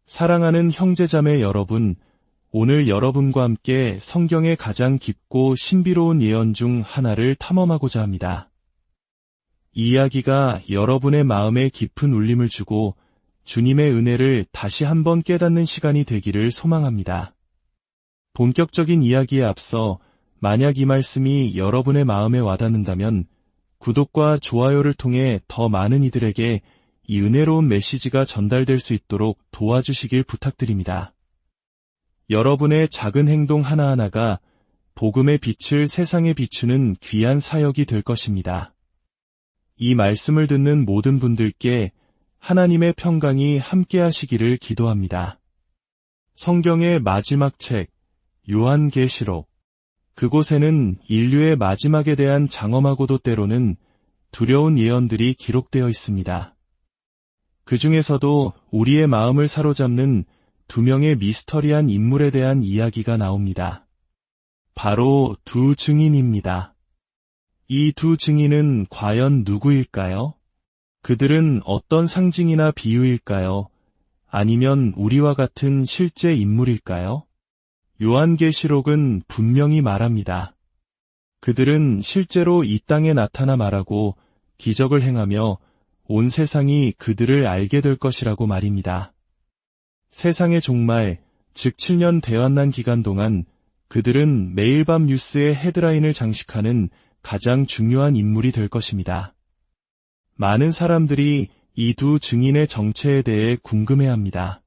사랑하는 형제자매 여러분, 오늘 여러분과 함께 성경의 가장 깊고 신비로운 예언 중 하나를 탐험하고자 합니다. 이 이야기가 여러분의 마음에 깊은 울림을 주고 주님의 은혜를 다시 한번 깨닫는 시간이 되기를 소망합니다. 본격적인 이야기에 앞서 만약 이 말씀이 여러분의 마음에 와닿는다면 구독과 좋아요를 통해 더 많은 이들에게 이 은혜로운 메시지가 전달될 수 있도록 도와주시길 부탁드립니다. 여러분의 작은 행동 하나하나가 복음의 빛을 세상에 비추는 귀한 사역이 될 것입니다. 이 말씀을 듣는 모든 분들께 하나님의 평강이 함께하시기를 기도합니다. 성경의 마지막 책, 요한계시록. 그곳에는 인류의 마지막에 대한 장엄하고도 때로는 두려운 예언들이 기록되어 있습니다. 그 중에서도 우리의 마음을 사로잡는 두 명의 미스터리한 인물에 대한 이야기가 나옵니다. 바로 두 증인입니다. 이 두 증인은 과연 누구일까요? 그들은 어떤 상징이나 비유일까요? 아니면 우리와 같은 실제 인물일까요? 요한계시록은 분명히 말합니다. 그들은 실제로 이 땅에 나타나 말하고 기적을 행하며 온 세상이 그들을 알게 될 것이라고 말입니다. 세상의 종말, 즉 7년 대환난 기간 동안 그들은 매일 밤 뉴스의 헤드라인을 장식하는 가장 중요한 인물이 될 것입니다. 많은 사람들이 이 두 증인의 정체에 대해 궁금해합니다.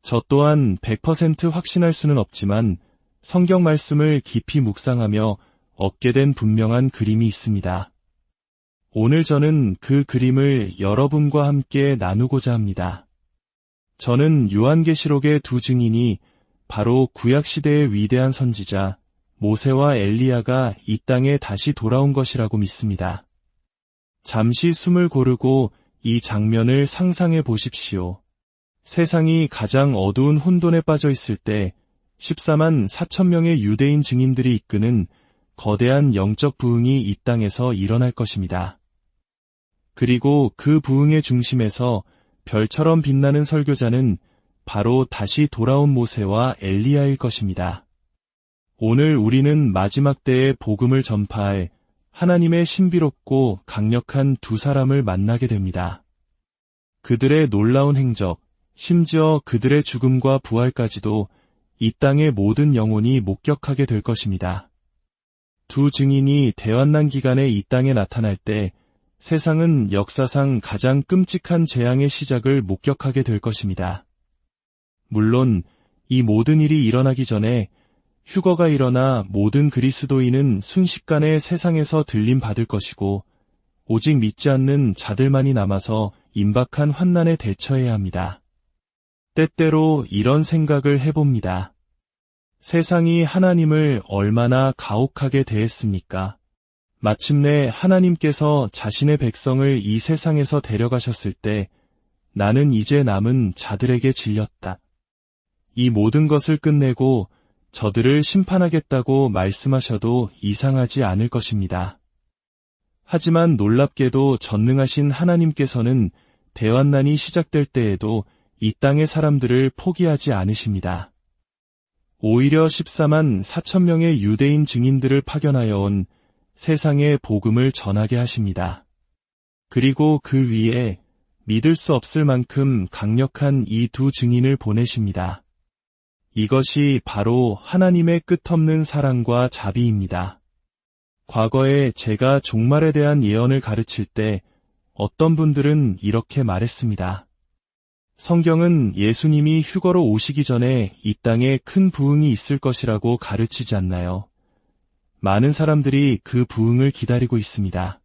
저 또한 100% 확신할 수는 없지만 성경 말씀을 깊이 묵상하며 얻게 된 분명한 그림이 있습니다. 오늘 저는 그 그림을 여러분과 함께 나누고자 합니다. 저는 요한계시록의 두 증인이 바로 구약시대의 위대한 선지자 모세와 엘리야가 이 땅에 다시 돌아온 것이라고 믿습니다. 잠시 숨을 고르고 이 장면을 상상해 보십시오. 세상이 가장 어두운 혼돈에 빠져 있을 때 14만 4천 명의 유대인 증인들이 이끄는 거대한 영적 부흥이 이 땅에서 일어날 것입니다. 그리고 그 부흥의 중심에서 별처럼 빛나는 설교자는 바로 다시 돌아온 모세와 엘리야일 것입니다. 오늘 우리는 마지막 때의 복음을 전파할 하나님의 신비롭고 강력한 두 사람을 만나게 됩니다. 그들의 놀라운 행적, 심지어 그들의 죽음과 부활까지도 이 땅의 모든 영혼이 목격하게 될 것입니다. 두 증인이 대환난 기간에 이 땅에 나타날 때 세상은 역사상 가장 끔찍한 재앙의 시작을 목격하게 될 것입니다. 물론 이 모든 일이 일어나기 전에 휴거가 일어나 모든 그리스도인은 순식간에 세상에서 들림받을 것이고 오직 믿지 않는 자들만이 남아서 임박한 환난에 대처해야 합니다. 때때로 이런 생각을 해봅니다. 세상이 하나님을 얼마나 가혹하게 대했습니까? 마침내 하나님께서 자신의 백성을 이 세상에서 데려가셨을 때 나는 이제 남은 자들에게 질렸다. 이 모든 것을 끝내고 저들을 심판하겠다고 말씀하셔도 이상하지 않을 것입니다. 하지만 놀랍게도 전능하신 하나님께서는 대환난이 시작될 때에도 이 땅의 사람들을 포기하지 않으십니다. 오히려 14만 4천 명의 유대인 증인들을 파견하여 온 세상에 복음을 전하게 하십니다. 그리고 그 위에 믿을 수 없을 만큼 강력한 이 두 증인을 보내십니다. 이것이 바로 하나님의 끝없는 사랑과 자비입니다. 과거에 제가 종말에 대한 예언을 가르칠 때 어떤 분들은 이렇게 말했습니다. 성경은 예수님이 휴거로 오시기 전에 이 땅에 큰 부흥이 있을 것이라고 가르치지 않나요? 많은 사람들이 그 부흥을 기다리고 있습니다.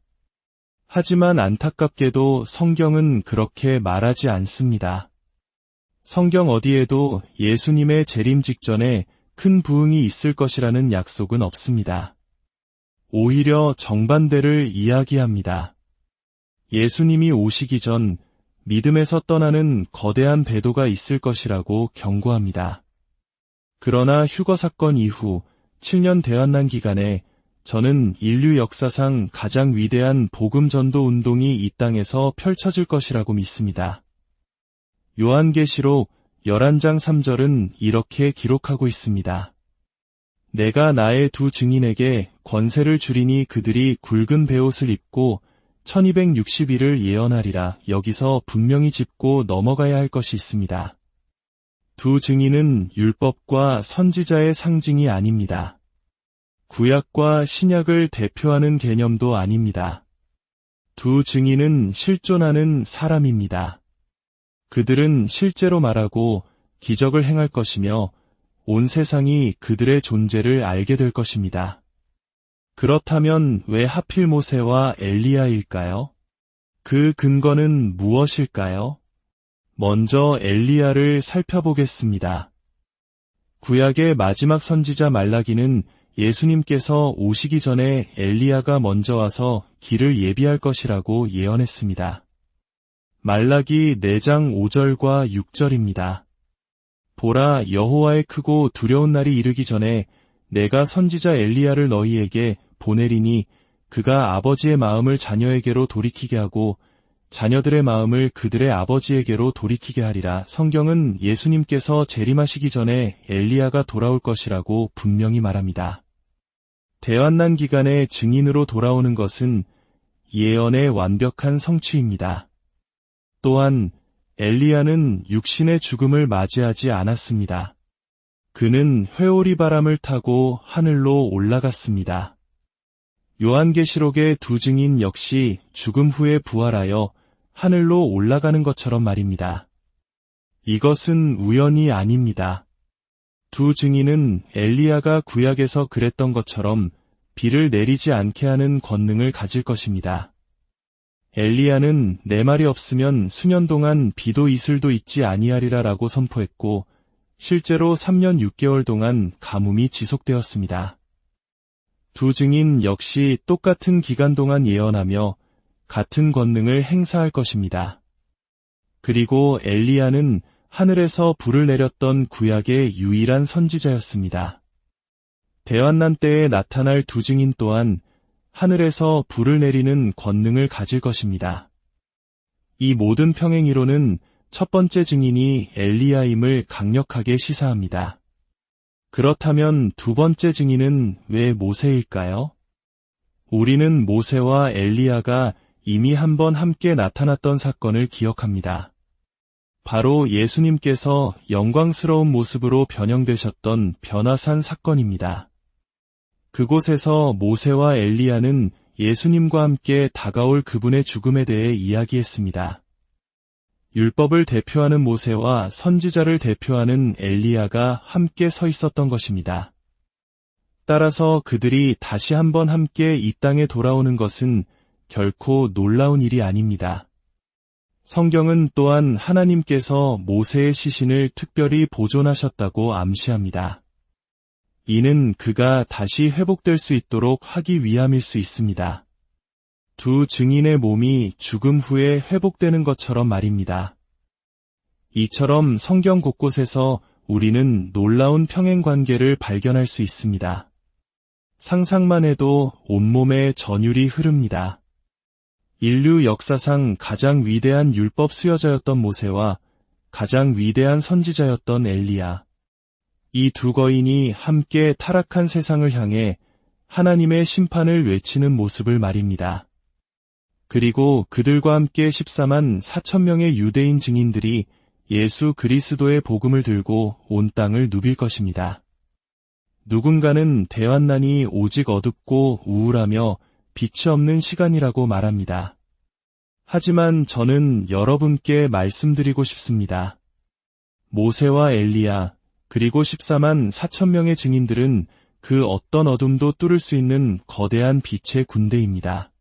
하지만 안타깝게도 성경은 그렇게 말하지 않습니다. 성경 어디에도 예수님의 재림 직전에 큰 부흥이 있을 것이라는 약속은 없습니다. 오히려 정반대를 이야기합니다. 예수님이 오시기 전 믿음에서 떠나는 거대한 배도가 있을 것이라고 경고합니다. 그러나 휴거 사건 이후 7년 대환난 기간에 저는 인류 역사상 가장 위대한 복음 전도 운동이 이 땅에서 펼쳐질 것이라고 믿습니다. 요한계시록 11장 3절은 이렇게 기록하고 있습니다. 내가 나의 두 증인에게 권세를 주리니 그들이 굵은 베옷을 입고 1260일을 예언하리라. 여기서 분명히 짚고 넘어가야 할 것이 있습니다. 두 증인은 율법과 선지자의 상징이 아닙니다. 구약과 신약을 대표하는 개념도 아닙니다. 두 증인은 실존하는 사람입니다. 그들은 실제로 말하고 기적을 행할 것이며 온 세상이 그들의 존재를 알게 될 것입니다. 그렇다면 왜 하필 모세와 엘리야일까요? 그 근거는 무엇일까요? 먼저 엘리야를 살펴보겠습니다. 구약의 마지막 선지자 말라기는 예수님께서 오시기 전에 엘리야가 먼저 와서 길을 예비할 것이라고 예언했습니다. 말라기 4장 5절과 6절입니다. 보라, 여호와의 크고 두려운 날이 이르기 전에 내가 선지자 엘리야를 너희에게 보내리니 그가 아버지의 마음을 자녀에게로 돌이키게 하고 자녀들의 마음을 그들의 아버지에게로 돌이키게 하리라. 성경은 예수님께서 재림하시기 전에 엘리야가 돌아올 것이라고 분명히 말합니다. 대환난 기간에 증인으로 돌아오는 것은 예언의 완벽한 성취입니다. 또한 엘리야는 육신의 죽음을 맞이하지 않았습니다. 그는 회오리 바람을 타고 하늘로 올라갔습니다. 요한계시록의 두 증인 역시 죽음 후에 부활하여 하늘로 올라가는 것처럼 말입니다. 이것은 우연이 아닙니다. 두 증인은 엘리야가 구약에서 그랬던 것처럼 비를 내리지 않게 하는 권능을 가질 것입니다. 엘리야는 내 말이 없으면 수년 동안 비도 이슬도 있지 아니하리라라고 선포했고 실제로 3년 6개월 동안 가뭄이 지속되었습니다. 두 증인 역시 똑같은 기간 동안 예언하며 같은 권능을 행사할 것입니다. 그리고 엘리야는 하늘에서 불을 내렸던 구약의 유일한 선지자였습니다. 대환난 때에 나타날 두 증인 또한 하늘에서 불을 내리는 권능을 가질 것입니다. 이 모든 평행이론은 첫 번째 증인이 엘리야임을 강력하게 시사합니다. 그렇다면 두 번째 증인은 왜 모세일까요? 우리는 모세와 엘리야가 이미 한번 함께 나타났던 사건을 기억합니다. 바로 예수님께서 영광스러운 모습으로 변형되셨던 변화산 사건입니다. 그곳에서 모세와 엘리야는 예수님과 함께 다가올 그분의 죽음에 대해 이야기했습니다. 율법을 대표하는 모세와 선지자를 대표하는 엘리야가 함께 서 있었던 것입니다. 따라서 그들이 다시 한번 함께 이 땅에 돌아오는 것은 결코 놀라운 일이 아닙니다. 성경은 또한 하나님께서 모세의 시신을 특별히 보존하셨다고 암시합니다. 이는 그가 다시 회복될 수 있도록 하기 위함일 수 있습니다. 두 증인의 몸이 죽음 후에 회복되는 것처럼 말입니다. 이처럼 성경 곳곳에서 우리는 놀라운 평행관계를 발견할 수 있습니다. 상상만 해도 온몸에 전율이 흐릅니다. 인류 역사상 가장 위대한 율법 수여자였던 모세와 가장 위대한 선지자였던 엘리야. 이 두 거인이 함께 타락한 세상을 향해 하나님의 심판을 외치는 모습을 말입니다. 그리고 그들과 함께 14만 4천 명의 유대인 증인들이 예수 그리스도의 복음을 들고 온 땅을 누빌 것입니다. 누군가는 대환난이 오직 어둡고 우울하며 빛이 없는 시간이라고 말합니다. 하지만 저는 여러분께 말씀드리고 싶습니다. 모세와 엘리야, 그리고 14만 4천 명의 증인들은 그 어떤 어둠도 뚫을 수 있는 거대한 빛의 군대입니다.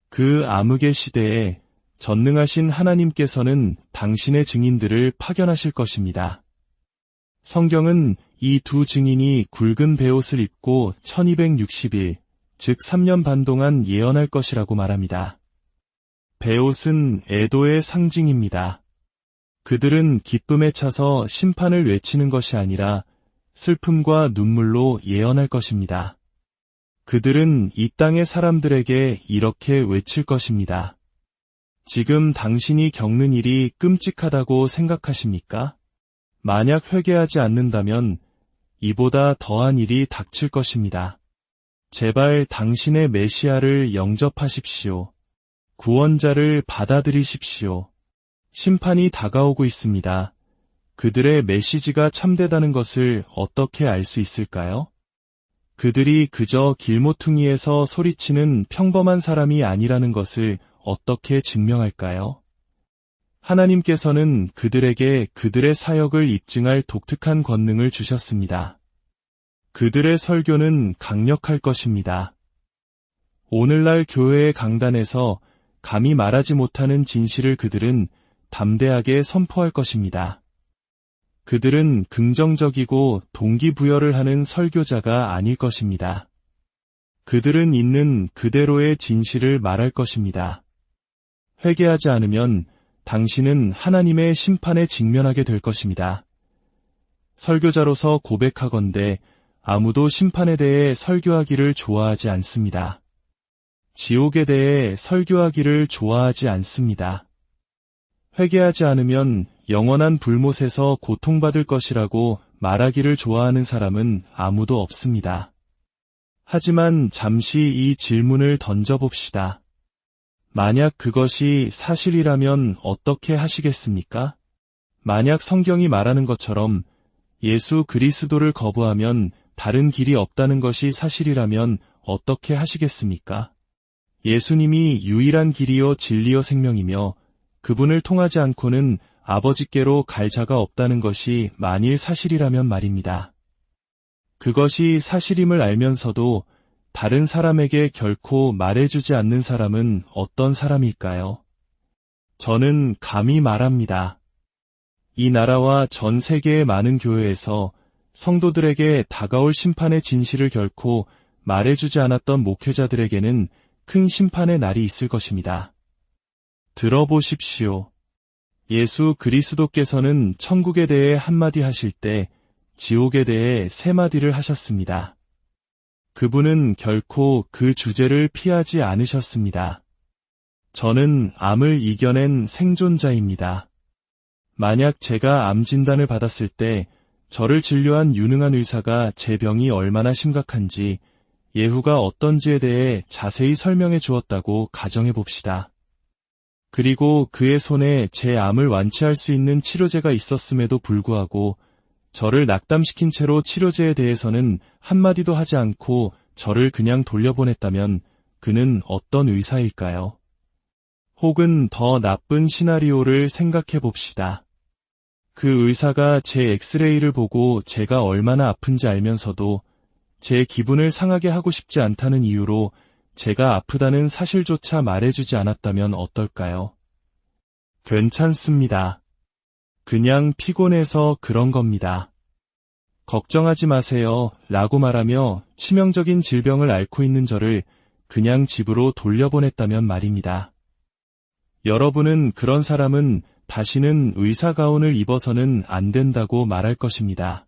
그 암흑의 시대에 전능하신 하나님께서는 당신의 증인들을 파견하실 것입니다. 성경은 이 두 증인이 굵은 베옷을 입고 1260일, 즉 3년 반 동안 예언할 것이라고 말합니다. 베옷은 애도의 상징입니다. 그들은 기쁨에 차서 심판을 외치는 것이 아니라 슬픔과 눈물로 예언할 것입니다. 그들은 이 땅의 사람들에게 이렇게 외칠 것입니다. 지금 당신이 겪는 일이 끔찍하다고 생각하십니까? 만약 회개하지 않는다면 이보다 더한 일이 닥칠 것입니다. 제발 당신의 메시아를 영접하십시오. 구원자를 받아들이십시오. 심판이 다가오고 있습니다. 그들의 메시지가 참되다는 것을 어떻게 알 수 있을까요? 그들이 그저 길모퉁이에서 소리치는 평범한 사람이 아니라는 것을 어떻게 증명할까요? 하나님께서는 그들에게 그들의 사역을 입증할 독특한 권능을 주셨습니다. 그들의 설교는 강력할 것입니다. 오늘날 교회의 강단에서 감히 말하지 못하는 진실을 그들은 담대하게 선포할 것입니다. 그들은 긍정적이고 동기부여를 하는 설교자가 아닐 것입니다. 그들은 있는 그대로의 진실을 말할 것입니다. 회개하지 않으면 당신은 하나님의 심판에 직면하게 될 것입니다. 설교자로서 고백하건대 아무도 심판에 대해 설교하기를 좋아하지 않습니다. 지옥에 대해 설교하기를 좋아하지 않습니다. 회개하지 않으면 영원한 불못에서 고통받을 것이라고 말하기를 좋아하는 사람은 아무도 없습니다. 하지만 잠시 이 질문을 던져봅시다. 만약 그것이 사실이라면 어떻게 하시겠습니까? 만약 성경이 말하는 것처럼 예수 그리스도를 거부하면 다른 길이 없다는 것이 사실이라면 어떻게 하시겠습니까? 예수님이 유일한 길이요 진리요 생명이며 그분을 통하지 않고는 아버지께로 갈 자가 없다는 것이 만일 사실이라면 말입니다. 그것이 사실임을 알면서도 다른 사람에게 결코 말해주지 않는 사람은 어떤 사람일까요? 저는 감히 말합니다. 이 나라와 전 세계의 많은 교회에서 성도들에게 다가올 심판의 진실을 결코 말해주지 않았던 목회자들에게는 큰 심판의 날이 있을 것입니다. 들어보십시오. 예수 그리스도께서는 천국에 대해 한마디 하실 때 지옥에 대해 세 마디를 하셨습니다. 그분은 결코 그 주제를 피하지 않으셨습니다. 저는 암을 이겨낸 생존자입니다. 만약 제가 암 진단을 받았을 때 저를 진료한 유능한 의사가 제 병이 얼마나 심각한지, 예후가 어떤지에 대해 자세히 설명해 주었다고 가정해 봅시다. 그리고 그의 손에 제 암을 완치할 수 있는 치료제가 있었음에도 불구하고 저를 낙담시킨 채로 치료제에 대해서는 한마디도 하지 않고 저를 그냥 돌려보냈다면 그는 어떤 의사일까요? 혹은 더 나쁜 시나리오를 생각해 봅시다. 그 의사가 제 엑스레이를 보고 제가 얼마나 아픈지 알면서도 제 기분을 상하게 하고 싶지 않다는 이유로 제가 아프다는 사실조차 말해주지 않았다면 어떨까요? 괜찮습니다. 그냥 피곤해서 그런 겁니다. 걱정하지 마세요 라고 말하며 치명적인 질병을 앓고 있는 저를 그냥 집으로 돌려보냈다면 말입니다. 여러분은 그런 사람은 다시는 의사 가운을 입어서는 안 된다고 말할 것입니다.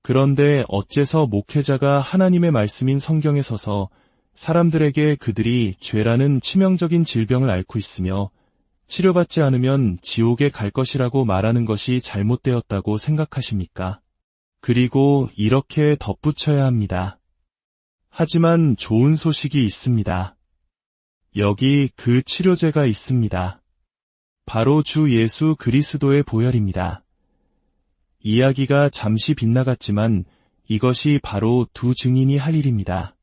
그런데 어째서 목회자가 하나님의 말씀인 성경에 서서 사람들에게 그들이 죄라는 치명적인 질병을 앓고 있으며 치료받지 않으면 지옥에 갈 것이라고 말하는 것이 잘못되었다고 생각하십니까? 그리고 이렇게 덧붙여야 합니다. 하지만 좋은 소식이 있습니다. 여기 그 치료제가 있습니다. 바로 주 예수 그리스도의 보혈입니다. 이야기가 잠시 빗나갔지만 이것이 바로 두 증인이 할 일입니다.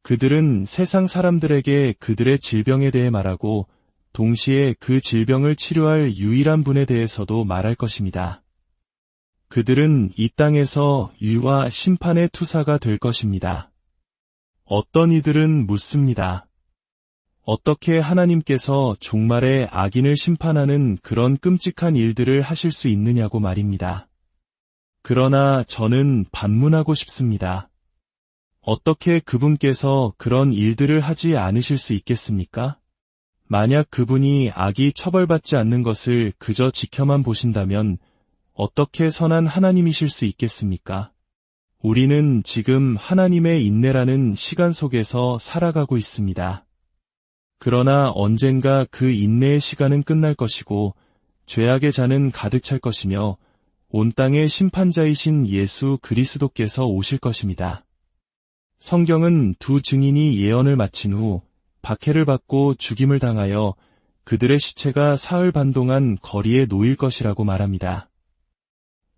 그들은 세상 사람들에게 그들의 질병에 대해 말하고 동시에 그 질병을 치료할 유일한 분에 대해서도 말할 것입니다. 그들은 이 땅에서 유와 심판의 투사가 될 것입니다. 어떤 이들은 묻습니다. 어떻게 하나님께서 종말에 악인을 심판하는 그런 끔찍한 일들을 하실 수 있느냐고 말입니다. 그러나 저는 반문하고 싶습니다. 어떻게 그분께서 그런 일들을 하지 않으실 수 있겠습니까? 만약 그분이 악이 처벌받지 않는 것을 그저 지켜만 보신다면 어떻게 선한 하나님이실 수 있겠습니까? 우리는 지금 하나님의 인내라는 시간 속에서 살아가고 있습니다. 그러나 언젠가 그 인내의 시간은 끝날 것이고 죄악의 잔은 가득 찰 것이며 온 땅의 심판자이신 예수 그리스도께서 오실 것입니다. 성경은 두 증인이 예언을 마친 후 박해를 받고 죽임을 당하여 그들의 시체가 사흘 반 동안 거리에 놓일 것이라고 말합니다.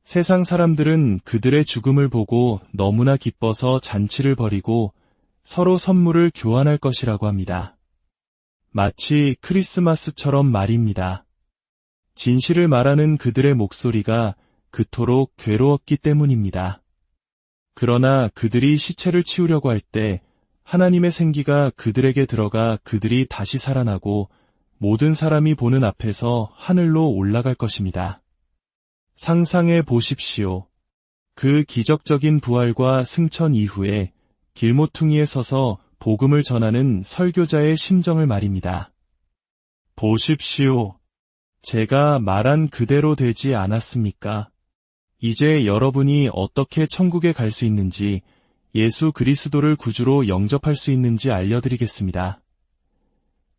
세상 사람들은 그들의 죽음을 보고 너무나 기뻐서 잔치를 벌이고 서로 선물을 교환할 것이라고 합니다. 마치 크리스마스처럼 말입니다. 진실을 말하는 그들의 목소리가 그토록 괴로웠기 때문입니다. 그러나 그들이 시체를 치우려고 할 때 하나님의 생기가 그들에게 들어가 그들이 다시 살아나고 모든 사람이 보는 앞에서 하늘로 올라갈 것입니다. 상상해 보십시오. 그 기적적인 부활과 승천 이후에 길모퉁이에 서서 복음을 전하는 설교자의 심정을 말입니다. 보십시오. 제가 말한 그대로 되지 않았습니까? 이제 여러분이 어떻게 천국에 갈 수 있는지, 예수 그리스도를 구주로 영접할 수 있는지 알려드리겠습니다.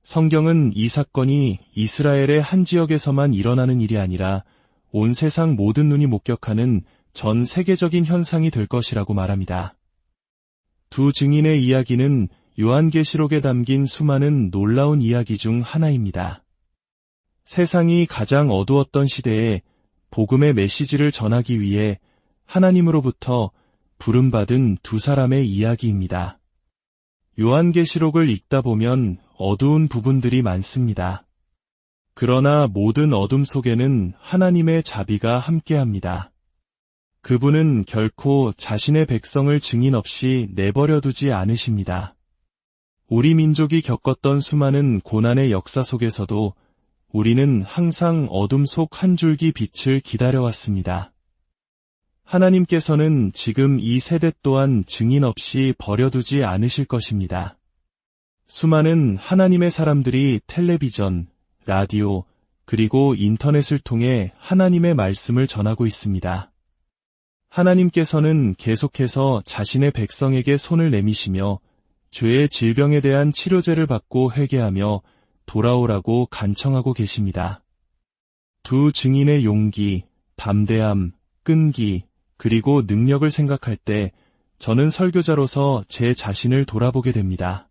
성경은 이 사건이 이스라엘의 한 지역에서만 일어나는 일이 아니라 온 세상 모든 눈이 목격하는 전 세계적인 현상이 될 것이라고 말합니다. 두 증인의 이야기는 요한계시록에 담긴 수많은 놀라운 이야기 중 하나입니다. 세상이 가장 어두웠던 시대에 복음의 메시지를 전하기 위해 하나님으로부터 부름받은 두 사람의 이야기입니다. 요한계시록을 읽다 보면 어두운 부분들이 많습니다. 그러나 모든 어둠 속에는 하나님의 자비가 함께합니다. 그분은 결코 자신의 백성을 증인 없이 내버려 두지 않으십니다. 우리 민족이 겪었던 수많은 고난의 역사 속에서도 우리는 항상 어둠 속 한 줄기 빛을 기다려왔습니다. 하나님께서는 지금 이 세대 또한 증인 없이 버려두지 않으실 것입니다. 수많은 하나님의 사람들이 텔레비전, 라디오, 그리고 인터넷을 통해 하나님의 말씀을 전하고 있습니다. 하나님께서는 계속해서 자신의 백성에게 손을 내미시며 죄의 질병에 대한 치료제를 받고 회개하며 돌아오라고 간청하고 계십니다. 두 증인의 용기, 담대함, 끈기, 그리고 능력을 생각할 때 저는 설교자로서 제 자신을 돌아보게 됩니다.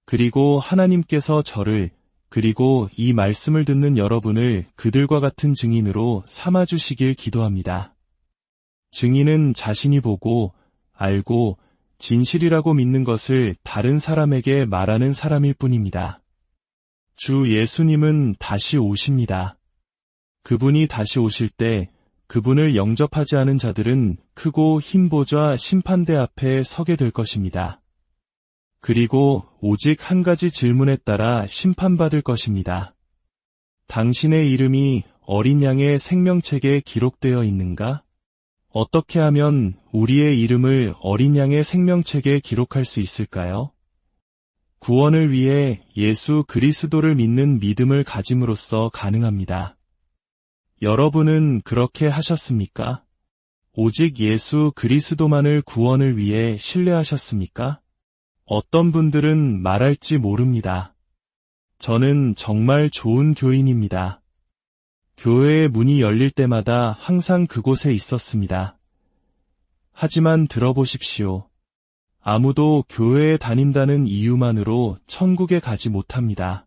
그리고 하나님께서 저를, 그리고 이 말씀을 듣는 여러분을 그들과 같은 증인으로 삼아주시길 기도합니다. 증인은 자신이 보고, 알고, 진실이라고 믿는 것을 다른 사람에게 말하는 사람일 뿐입니다. 주 예수님은 다시 오십니다. 그분이 다시 오실 때 그분을 영접하지 않은 자들은 크고 흰 보좌 심판대 앞에 서게 될 것입니다. 그리고 오직 한 가지 질문에 따라 심판받을 것입니다. 당신의 이름이 어린 양의 생명책에 기록되어 있는가? 어떻게 하면 우리의 이름을 어린 양의 생명책에 기록할 수 있을까요? 구원을 위해 예수 그리스도를 믿는 믿음을 가짐으로써 가능합니다. 여러분은 그렇게 하셨습니까? 오직 예수 그리스도만을 구원을 위해 신뢰하셨습니까? 어떤 분들은 말할지 모릅니다. 저는 정말 좋은 교인입니다. 교회의 문이 열릴 때마다 항상 그곳에 있었습니다. 하지만 들어보십시오. 아무도 교회에 다닌다는 이유만으로 천국에 가지 못합니다.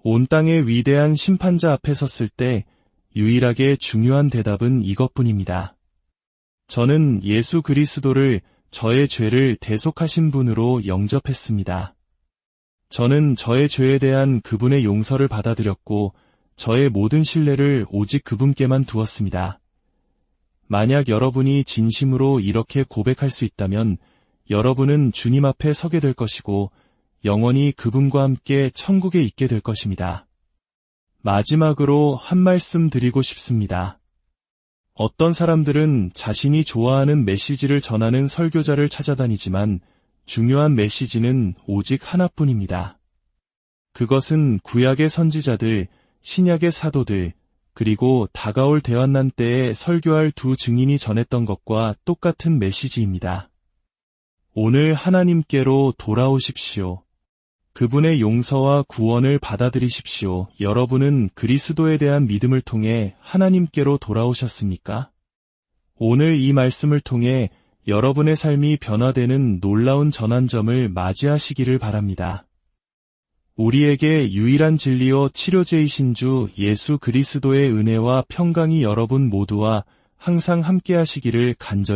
온 땅의 위대한 심판자 앞에 섰을 때 유일하게 중요한 대답은 이것뿐입니다. 저는 예수 그리스도를 저의 죄를 대속하신 분으로 영접했습니다. 저는 저의 죄에 대한 그분의 용서를 받아들였고 저의 모든 신뢰를 오직 그분께만 두었습니다. 만약 여러분이 진심으로 이렇게 고백할 수 있다면 여러분은 주님 앞에 서게 될 것이고 영원히 그분과 함께 천국에 있게 될 것입니다. 마지막으로 한 말씀 드리고 싶습니다. 어떤 사람들은 자신이 좋아하는 메시지를 전하는 설교자를 찾아다니지만 중요한 메시지는 오직 하나뿐입니다. 그것은 구약의 선지자들, 신약의 사도들, 그리고 다가올 대환난 때에 설교할 두 증인이 전했던 것과 똑같은 메시지입니다. 오늘 하나님께로 돌아오십시오. 그분의 용서와 구원을 받아들이십시오. 여러분은 그리스도에 대한 믿음을 통해 하나님께로 돌아오셨습니까? 오늘 이 말씀을 통해 여러분의 삶이 변화되는 놀라운 전환점을 맞이하시기를 바랍니다. 우리에게 유일한 진리요 치료제이신 주 예수 그리스도의 은혜와 평강이 여러분 모두와 항상 함께하시기를 간절히